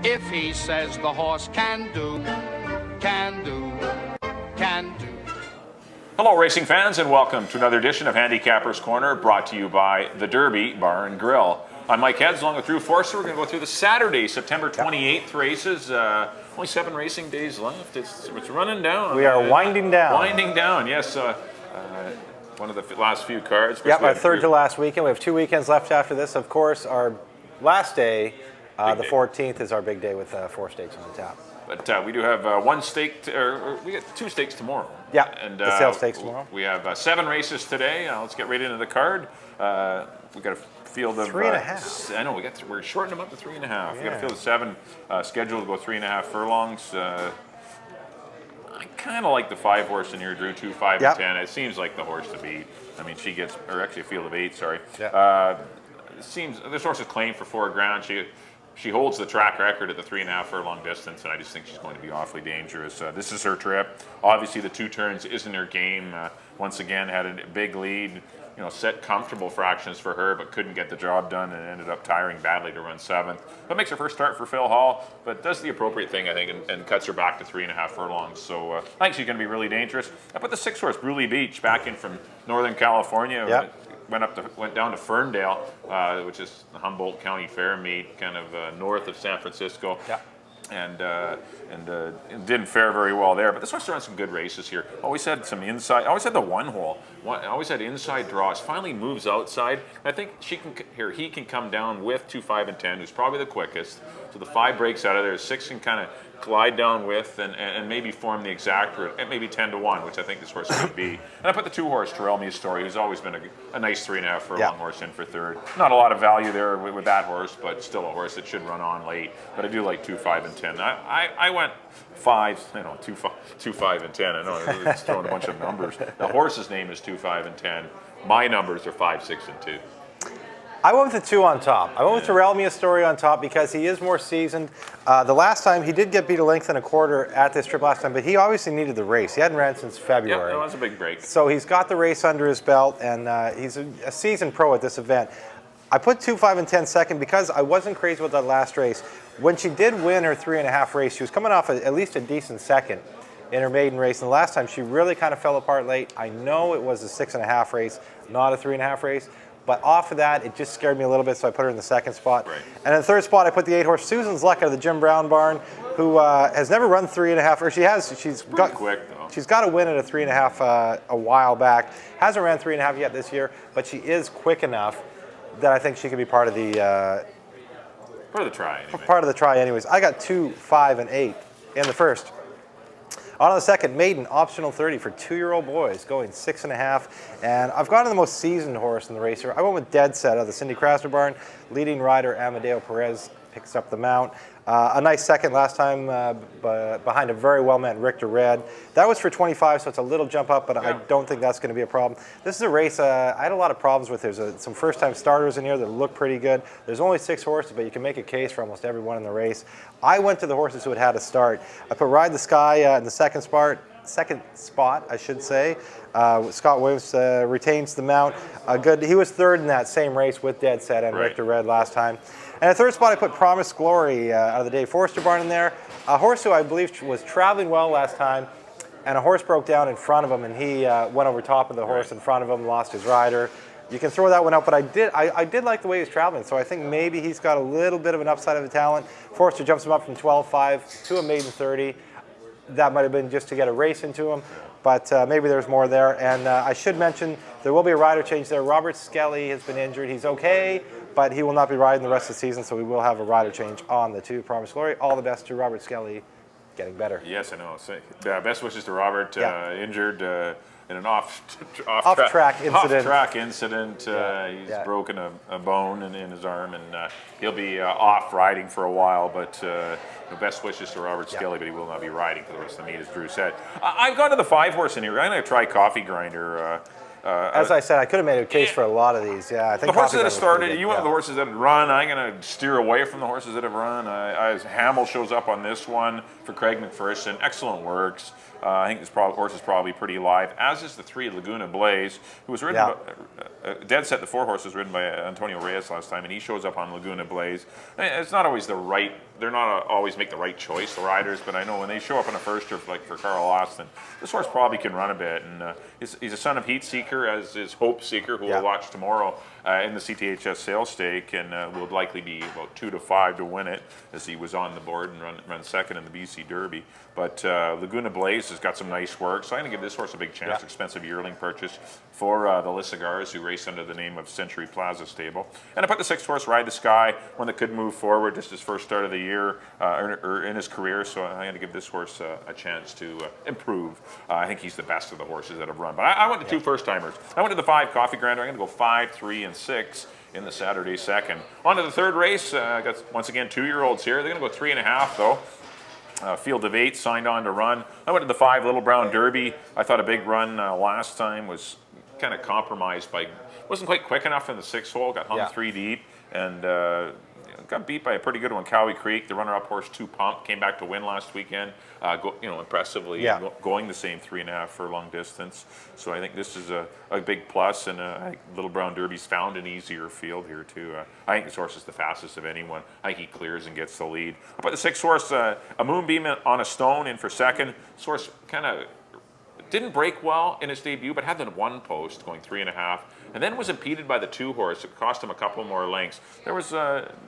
If he says the horse can do, can do, can do. Hello, racing fans, and welcome to another edition of Handicapper's Corner, brought to you by the Derby Bar and Grill. I'm Mike Heads, along with Drew Forster. We're going to go through the Saturday, September 28th races. Only 7 racing days left. It's running down. We are winding down. Winding down, yes. One of the last few cards. Yep, our third to last weekend. We have 2 weekends left after this. Of course, our last day, the 14th, is our big day with 4 stakes on the tap. But we do have one stake, or we got 2 stakes tomorrow. Yeah, and the sales stakes tomorrow. We have 7 races today. Let's get right into the card. We got a field of 3.5. I know we're shortening them up to 3.5. Yeah. We got a field of 7 scheduled to go 3.5 furlongs. I kind of like the 5 horse in here, Drew. 2, 5, and 10. It seems like the horse to beat. I mean, she gets, or actually a field of 8. Sorry. Yeah. It seems this horse is claimed for 4 grand. She holds the track record at the 3.5 furlong distance, and I just think she's going to be awfully dangerous. This is her trip. Obviously, the 2 turns isn't her game. Once again, had a big lead. Set comfortable fractions for her, but couldn't get the job done and ended up tiring badly to run 7th. But makes her first start for Phil Hall, but does the appropriate thing, I think, and cuts her back to 3.5 furlongs. So I think she's going to be really dangerous. I put the 6 horse, Bruley Beach, back in from Northern California. Yep. Went down to Ferndale, which is the Humboldt County Fair meet, kind of north of San Francisco. Yeah. And didn't fare very well there. But this one's run some good races here. Always had some inside. Always had the 1 hole. Always had inside draws. Finally moves outside. I think he can come down with 2, 5, and 10, who's probably the quickest. So the 5 breaks out of there. 6 can kind of glide down with and maybe form the exact route at maybe 10 to 1, which I think this horse could be. And I put the 2 horse, Terrell Me Story, who's always been a nice 3.5 furlong horse in for 3rd. Not a lot of value there with that horse, but still a horse that should run on late. But I do like 2, 5, and 10. I went 5, 2, 5, and 10. I know it's throwing a bunch of numbers. The horse's name is 2, 5, and 10. My numbers are 5, 6, and 2. I went with the 2 on top. I went with Terrell Me Story on top because he is more seasoned. The last time, he did get beat a length and a quarter at this trip last time, but he obviously needed the race. He hadn't ran since February. Yeah, that was a big break. So he's got the race under his belt, and he's a seasoned pro at this event. I put 2, 5, and 10 second because I wasn't crazy with that last race. When she did win her 3.5 race, she was coming off at least a decent second in her maiden race. And the last time, she really kind of fell apart late. I know it was a 6.5 race, not a 3.5 race. But off of that, it just scared me a little bit, so I put her in the 2nd spot. Right. And in the 3rd spot, I put the 8 horse Susan's Luck out of the Jim Brown barn, who has never run 3.5, or she has. She's got quick though. She's got a win at a 3.5 a while back. Hasn't ran 3.5 yet this year, but she is quick enough that I think she could be part of the part of the try. Anyway. Part of the try, anyways. I got 2, 5, and 8 in the 1st. On the 2nd, maiden, optional 30 for 2-year-old boys, going 6.5. And I've gone to the most seasoned horse in the race here. I went with Dead Set out of the Cindy Krasner barn. Leading rider Amadeo Perez picks up the mount. A nice 2nd last time behind a very well-met Richter Red. That was for 25, so it's a little jump up, but I don't think that's going to be a problem. This is a race I had a lot of problems with. There's some first-time starters in here that look pretty good. There's only 6 horses, but you can make a case for almost everyone in the race. I went to the horses who had a start. I put Ride the Sky in the 2nd spot, I should say. Scott Williams retains the mount. He was 3rd in that same race with Dead Set and Richter Red last time. And the 3rd spot, I put Promise Glory out of the Dave Forster barn in there. A horse who I believe was traveling well last time, and a horse broke down in front of him, and he went over top of the horse in front of him, lost his rider. You can throw that one out, but I did like the way he was traveling, so I think maybe he's got a little bit of an upside of the talent. Forster jumps him up from 12.5 to a maiden 30. That might have been just to get a race into him, but maybe there's more there. And I should mention there will be a rider change there. Robert Skelly has been injured. He's okay, but he will not be riding the rest of the season, so we will have a rider change on the 2 Promise Glory. All the best to Robert Skelly, getting better. Yes, I know. So, best wishes to Robert, injured in an off-track incident. He's broken a bone in his arm, and he'll be off riding for a while, but best wishes to Robert Skelly, but he will not be riding for the rest of the meet, as Drew said. I've gone to the 5 horse in here. I'm going to try Coffee Grinder. As I said, I could have made a case for a lot of these. Yeah, I think the horses that have started. You went with the horses that have run. I'm going to steer away from the horses that have run. Hamill shows up on this one for Craig McPherson. Excellent works. I think this horse is probably pretty live, as is the 3 Laguna Blaze, who was ridden Dead Set. The 4 horse was ridden by Antonio Reyes last time, and he shows up on Laguna Blaze. It's not always the right they're not always make the right choice, the riders, but I know when they show up in a first or like for Carl Austin, this horse probably can run a bit. And he's a son of Heat Seeker, as is Hope Seeker, who we'll watch tomorrow in the CTHS sales stake, and will likely be about 2 to 5 to win it, as he was on the board and run second in the BC Derby. But Laguna Blaze has got some nice work, so I'm going to give this horse a big chance. Expensive yearling purchase for the Lissagars, who race under the name of Century Plaza Stable. And I put the 6th horse, Ride the Sky, one that could move forward, just his first start of the year or in his career. So I'm going to give this horse a chance to improve. I think he's the best of the horses that have run. But I went to 2 first-timers. I went to the 5 Coffee Grinder. I'm going to go 5, 3, and 6 in the Saturday second. On to the 3rd race. I got, once again, 2-year-olds here. They're going to go 3.5, though. Field of 8 signed on to run. I went to the 5 Little Brown Derby. I thought a big run last time was kind of compromised by, wasn't quite quick enough in the 6th hole, got hung 3 deep, and got beat by a pretty good one, Cowie Creek. The runner-up horse, 2 Pump, came back to win last weekend, impressively going the same 3.5 furlong distance. So I think this is a big plus, and I think Little Brown Derby's found an easier field here too. I think this horse is the fastest of anyone. I think he clears and gets the lead. But the 6th horse, a Moonbeam on a Stone in for second. This horse kind of didn't break well in his debut, but had the 1 post going 3.5, and then was impeded by the 2 horse. It cost him a couple more lengths. There was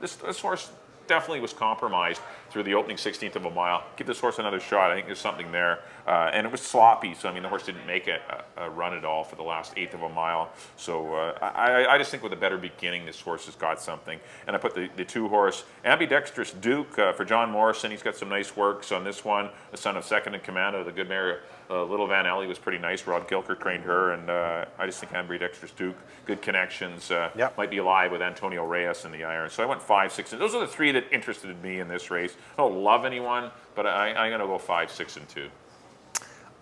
this horse definitely was compromised through the opening 16th of a mile. Give this horse another shot. I think there's something there. And it was sloppy, so I mean the horse didn't make a run at all for the last 1/8 of a mile. So I just think with a better beginning, this horse has got something. And I put the 2 horse Ambidextrous Duke for John Morrison. He's got some nice works on this one. The son of Second in Command of the good mare Little Van Ellie was pretty nice. Rod Gilker trained her, and I just think Ambidextrous Duke, good connections, might be alive with Antonio Reyes in the iron. So I went 5, 6, and those are the 3 that interested me in this race. I don't love anyone, but I'm going to go 5, 6, and 2.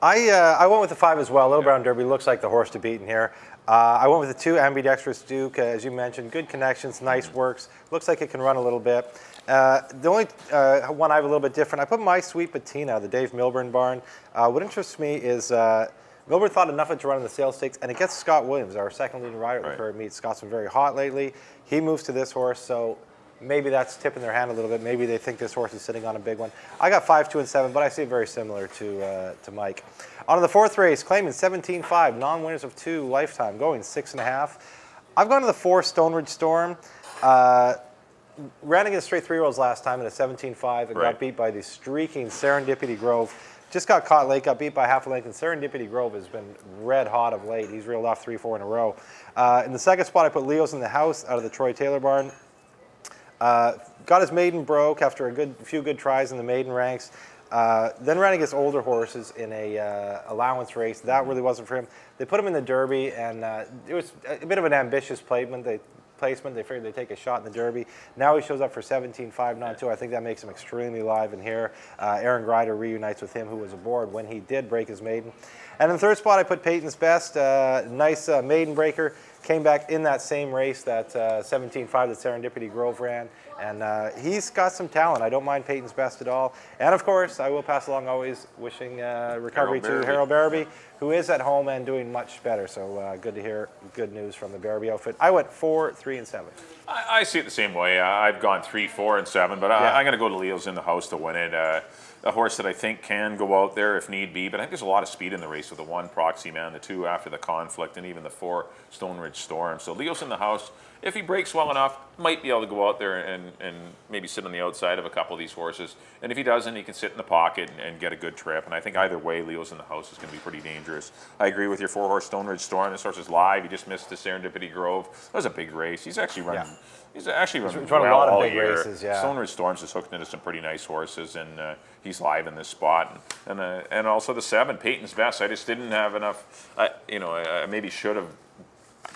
I went with the 5 as well. Little Brown Derby looks like the horse to beat in here. I went with the 2 Ambidextrous Duke, as you mentioned. Good connections, nice works. Looks like it can run a little bit. The only one I have a little bit different, I put My Sweet Patina, the Dave Milburn barn. What interests me is Milburn thought enough of it to run in the sales stakes, and it gets Scott Williams, our second leading rider at the current meet. Scott's been very hot lately. He moves to this horse, so maybe that's tipping their hand a little bit. Maybe they think this horse is sitting on a big one. I got 5, 2, and 7, but I see it very similar to Mike. On to the 4th race, claiming 17.5, non-winners of 2 lifetime, going 6.5. I've gone to the 4 Stone Ridge Storm. Ran against straight 3-year-olds last time in a 17.5 and got beat by the streaking Serendipity Grove. Just got caught late, got beat by half a length, and Serendipity Grove has been red hot of late. He's reeled off 3, 4 in a row. In the 2nd spot, I put Leo's in the House out of the Troy Taylor barn. Got his maiden broke after a few good tries in the maiden ranks. Then ran against older horses in a allowance race. That really wasn't for him. They put him in the Derby, and it was a bit of an ambitious placement. They figured they'd take a shot in the Derby. Now he shows up for 17.5, non-2. I think that makes him extremely live in here. Aaron Grider reunites with him, who was aboard when he did break his maiden. And in the 3rd spot, I put Peyton's Best. Nice maiden breaker. Came back in that same race, that 17.5 that Serendipity Grove ran. And he's got some talent. I don't mind Peyton's Best at all. And of course, I will pass along always wishing recovery to Harold Barabee, who is at home and doing much better. So good to hear good news from the Barabee outfit. I went 4, 3, and 7. I see it the same way. I've gone 3, 4, and 7, but I'm going to go to Leo's in the House to win it. A horse that I think can go out there if need be, but I think there's a lot of speed in the race with the 1 Proxy Man, the 2 After the Conflict, and even the 4 Stone Ridge Storm. So Leo's in the House. If he breaks well enough, might be able to go out there and maybe sit on the outside of a couple of these horses. And if he doesn't, he can sit in the pocket and get a good trip. And I think either way, Leo's in the House is going to be pretty dangerous. I agree with your 4 horse Stone Ridge Storm. This horse is live. He just missed the Serendipity Grove. That was a big race. He's actually running. He's actually running well a lot of all big year. Races, Stone Ridge Storms is hooked into some pretty nice horses, and he's live in this spot. And also the 7 Peyton's Best. I just didn't have enough. I maybe should have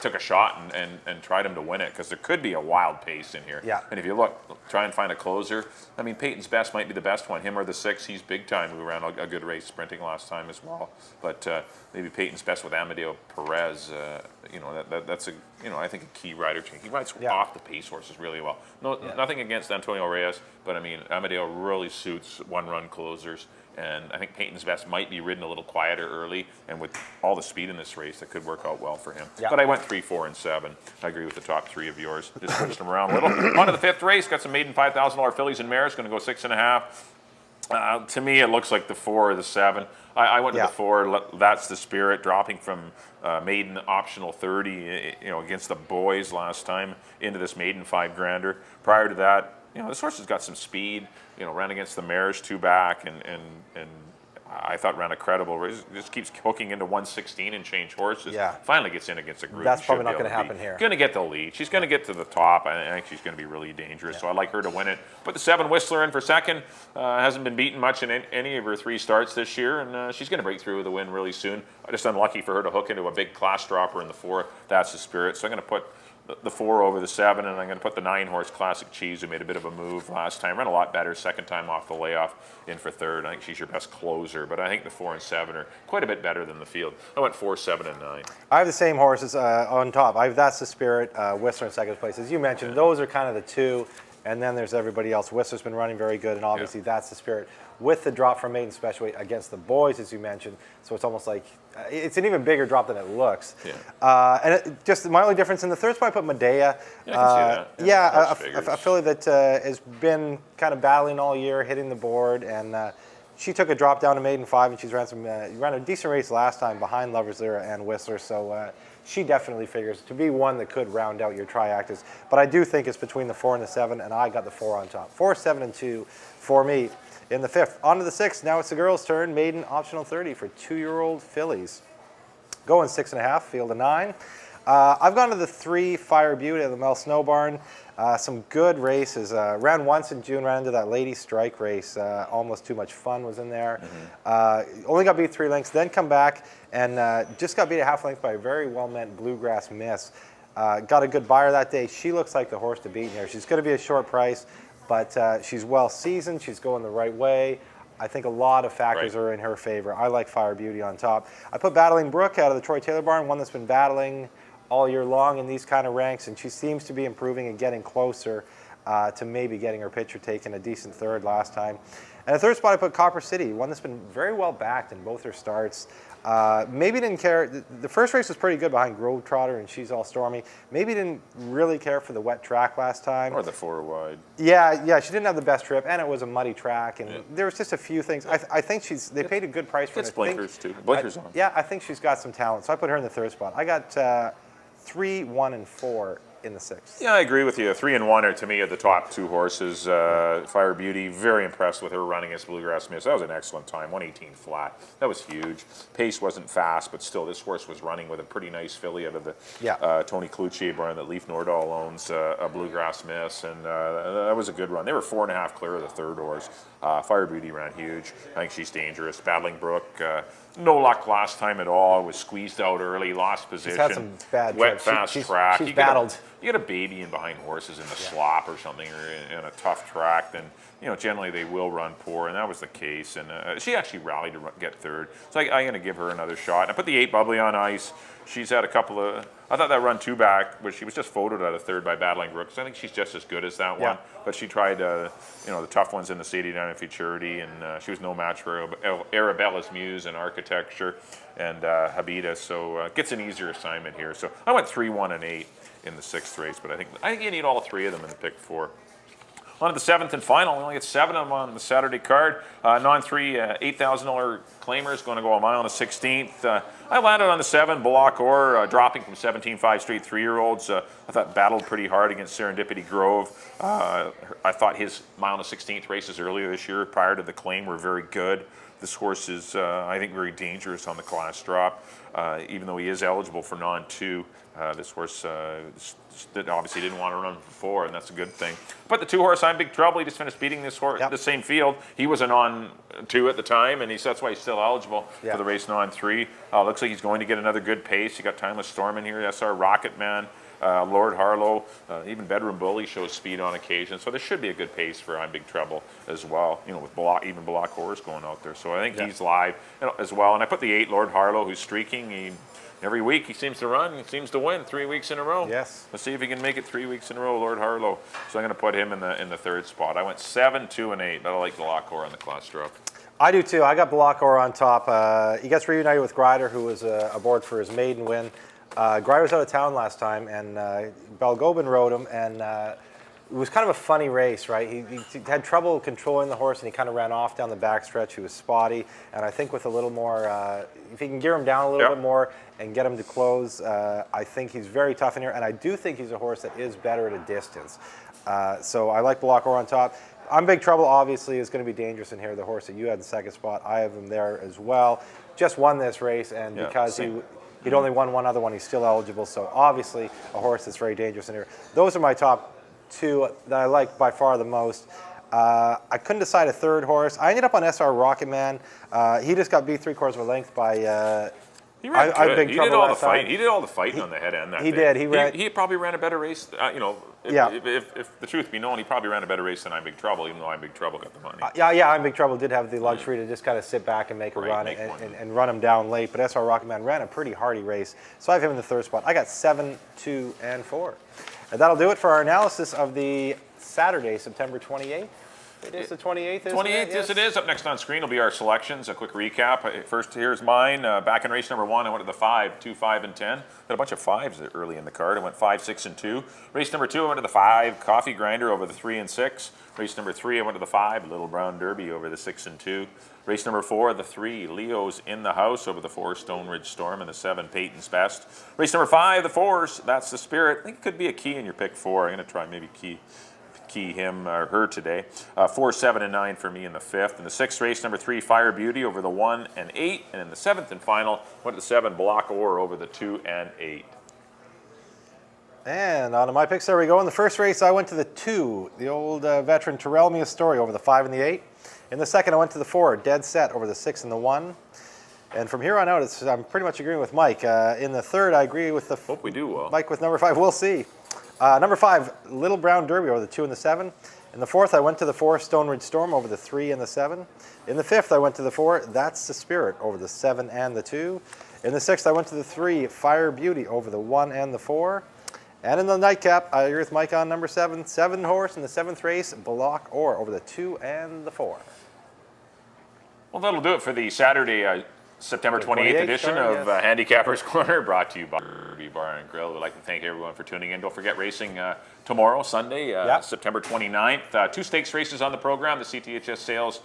took a shot and tried him to win it, because there could be a wild pace in here. Yeah. And if you look, try and find a closer. I mean, Peyton's Best might be the best one. Him or the 6, he's big time. We ran a good race sprinting last time as well. But maybe Peyton's Best with Amadeo Perez that's a I think a key rider. He rides off the pace horses really well. Nothing against Antonio Reyes, but I mean Amadeo really suits one-run closers. And I think Peyton's Best might be ridden a little quieter early, and with all the speed in this race, that could work out well for him. Yeah. But I went 3, 4, and 7. I agree with the top 3 of yours. Just switched them around a little. On to the 5th race. Got some maiden $5,000 fillies and mares. Going to go 6.5. To me, it looks like the 4 or the 7. I went to the 4. That's the Spirit, dropping from maiden optional 30, against the boys last time into this maiden 5-grander. Prior to that, this horse has got some speed. Ran against the mares 2 back, and I thought ran a credible race. Just keeps hooking into 116 and change horses. Yeah. Finally gets in against a group. That's probably not going to happen here. Going to get the lead. She's going to get to the top. I think she's going to be really dangerous. Yeah. So I like her to win it. Put the 7 Whistler in for second. Hasn't been beaten much in any of her 3 starts this year, and she's going to break through with a win really soon. Just unlucky for her to hook into a big class dropper in the 4. That's the Spirit. So I'm going to put the 4 over the 7, and I'm going to put the 9-horse Classic Cheese, who made a bit of a move last time. Ran a lot better second time off the layoff, in for third. I think she's your best closer, but I think the 4 and 7 are quite a bit better than the field. I went 4, 7, and 9. I have the same horses on top. That's the Spirit, Whistler in second place. As you mentioned, those are kind of the 2, and then there's everybody else. Whistler's been running very good, and obviously that's the Spirit. With the drop from maiden special weight against the boys, as you mentioned, so it's almost like it's an even bigger drop than it looks. Yeah. And just my only difference in the 3rd spot, I put Medea. Yeah, I can see that. A filly that has been kind of battling all year, hitting the board, and she took a drop down to maiden 5, and she's ran a decent race last time behind Lovers Lyra and Whistler. So she definitely figures to be one that could round out your triactors. But I do think it's between the 4 and the 7, and I got the 4 on top. 4, 7, and 2 for me. In the 5th, on to the 6th. Now it's the girls' turn. Maiden optional 30 for 2-year-old fillies. Going 6.5, field of 9. I've gone to the 3 Fire Beauty at the Mel Snow Barn. Some good races. Ran once in June, ran into that Lady Strike race. Almost Too Much Fun was in there. Only got beat 3 lengths, then come back and just got beat a half length by a very well-meant Bluegrass Miss. Got a good buyer that day. She looks like the horse to beat here. She's going to be a short price, but she's well seasoned. She's going the right way. I think a lot of factors are in her favor. I like Fire Beauty on top. I put Battling Brook out of the Troy Taylor Barn, one that's been battling all year long in these kind of ranks, and she seems to be improving and getting closer to maybe getting her picture taken, a decent 3rd last time. And the 3rd spot, I put Copper City, one that's been very well backed in both her starts. Maybe didn't care. The first race was pretty good behind Grove Trotter, and She's All Stormy. Maybe didn't really care for the wet track last time. Or the 4 wide. Yeah, she didn't have the best trip, and it was a muddy track, and there was just a few things. I think they paid a good price for it. It's blinkers too. Blinkers on. Yeah, I think she's got some talent, so I put her in the 3rd spot. I got 3, 1, and 4 in the 6th. Yeah, I agree with you. 3 and 1 are, to me, are the top 2 horses. Fire Beauty, very impressed with her running against Bluegrass Miss. That was an excellent time, 118 flat. That was huge. Pace wasn't fast, but still, this horse was running with a pretty nice filly out of the Tony Cloutier barn that Leif Nordahl owns, a Bluegrass Miss, and that was a good run. They were 4.5 clear of the 3rd horse. Fire Beauty ran huge. I think she's dangerous. Battling Brook, no luck last time at all. Was squeezed out early, lost position. She's had some bad wet, fast track. She's battled. You get a baby in behind horses in the slop or something, or in a tough track, then generally they will run poor, and that was the case. And she actually rallied to get 3rd, so I'm going to give her another shot. And I put the 8 Bubbly on ice. She's had a couple of. I thought that run 2 back, where she was just photoed out of 3rd by Battling Brook. So I think she's just as good as that one. But she tried, the tough ones in the Sadie Down in Futurity, and she was no match for Arabella's Muse and Architecture and Habita. So gets an easier assignment here. So I went 3, 1, and 8 in the 6th race, but I think you need all 3 of them in the pick 4. On to the 7th and final. We only get 7 of them on the Saturday card. Non-3, $8,000 claimers, going to go a mile and a 16th. I landed on the 7, Bullock Orr, dropping from 17.5 straight 3-year-olds. I thought battled pretty hard against Serendipity Grove. I thought his mile and a 16th races earlier this year, prior to the claim, were very good. This horse is, I think, very dangerous on the class drop, even though he is eligible for non-2. This horse obviously didn't want to run for 4, and that's a good thing. But the 2-horse, I'm Big Trouble. He just finished beating this horse, the same field. He was a non-2 at the time, and that's why he's still eligible for the race non-3. Looks like he's going to get another good pace. You got Timeless Storm in here, SR Rocket Man. Lord Harlow, even Bedroom Bully shows speed on occasion. So this should be a good pace for I'm Big Trouble as well. You know, with even Block Horse going out there. So I think he's live as well. And I put the 8 Lord Harlow, who's streaking. Every week he seems to run, he seems to win 3 weeks in a row. Yes. Let's see if he can make it 3 weeks in a row, Lord Harlow. So I'm going to put him in the 3rd spot. I went 7, 2, and 8. But I like the Lockor on the class drop. I do too. I got Blockor on top. He gets reunited with Grider, who was aboard for his maiden win. Grider was out of town last time, and Balgobin rode him, and it was kind of a funny race, right? He had trouble controlling the horse, and he kind of ran off down the backstretch. He was spotty, and I think with a little more, if he can gear him down a little bit more and get him to close, I think he's very tough in here, and I do think he's a horse that is better at a distance. So I like Blockor on top. I'm Big Trouble, obviously, is going to be dangerous in here. The horse that you had in the 2nd spot, I have him there as well. Just won this race, and because he'd only won one other one, he's still eligible. So obviously, a horse that's very dangerous in here. Those are my top 2 that I like by far the most. I couldn't decide a 3rd horse. I ended up on SR Rocket Man. He just got beat 3/4 of a length by. He ran good. He did all the fight. He did all the fighting on the head end. He did. He probably ran a better race. You know, if the truth be known, he probably ran a better race than I'm Big Trouble, even though I'm Big Trouble got the money. I'm Big Trouble did have the luxury to just kind of sit back and make a run and run him down late. But SR Rocketman ran a pretty hardy race, so I have him in the 3rd spot. I got 7, 2, and 4. And that'll do it for our analysis of the Saturday, September 28th. It is the 28th, isn't 28th, yes, it is. Up next on screen will be our selections. A quick recap. First, here's mine. Back in race number 1, I went to the 5, 2, 5, and 10. Got a bunch of 5s early in the card. I went 5, 6, and 2. Race number 2, I went to the 5, Coffee Grinder over the 3 and 6. Race number 3, I went to the 5, Little Brown Derby over the 6 and 2. Race number 4, the 3, Leo's in the House over the 4, Stone Ridge Storm, and the 7, Peyton's Best. Race number 5, the 4s, That's the Spirit. I think it could be a key in your pick 4. I'm going to try maybe key him or her today. 4, 7, and 9 for me in the 5th. In the 6th race, number 3, Fire Beauty over the 1 and 8. And in the 7th and final, went to the 7, Blockor over the 2 and 8. And on to my picks, there we go. In the first race, I went to the 2, the old veteran Terrell Mia Story over the 5 and the 8. In the 2nd, I went to the 4, Dead Set over the 6 and the 1. And from here on out, I'm pretty much agreeing with Mike. In the 3rd, I agree with Hope we do well. Mike with number 5. We'll see. Number 5, Little Brown Derby over the 2 and the 7. In the 4th, I went to the 4, Stone Ridge Storm over the 3 and the 7. In the 5th, I went to the 4, That's the Spirit over the 7 and the 2. In the 6th, I went to the 3, Fire Beauty over the 1 and the 4. And in the nightcap, I agree with Mike on number 7, 7 horse in the 7th race, Blockor over the 2 and the 4. Well, that'll do it for the Saturday, September 28th edition of Handicapper's Corner, brought to you by Derby Bar and Grill. We'd like to thank everyone for tuning in. Don't forget racing tomorrow, Sunday, September 29th. 2 stakes races on the program, the CTHS Sales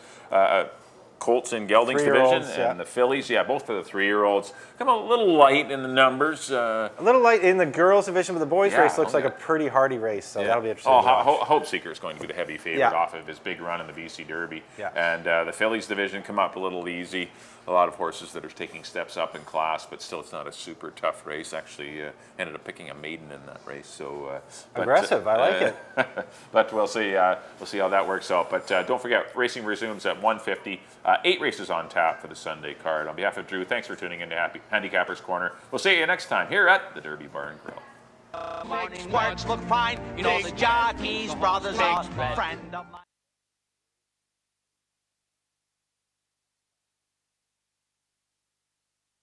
Colts and Geldings division, and the fillies, both for the 3-year-olds. Come a little light in the numbers. A little light in the girls division, but the boys race looks like a pretty hardy race, so that'll be interesting. Hope Seeker is going to be the heavy favorite off of his big run in the BC Derby. And the fillies division come up a little easy. A lot of horses that are taking steps up in class, but still it's not a super tough race. Actually ended up picking a maiden in that race. So aggressive, I like it. But we'll see how that works out. But don't forget, racing resumes at 1:50. 8 races on tap for the Sunday card. On behalf of Drew, thanks for tuning in to Handicapper's Corner. We'll see you next time here at the Derby Bar and Grill. Morning works look fine, you know the jockeys brothers are friend of mine.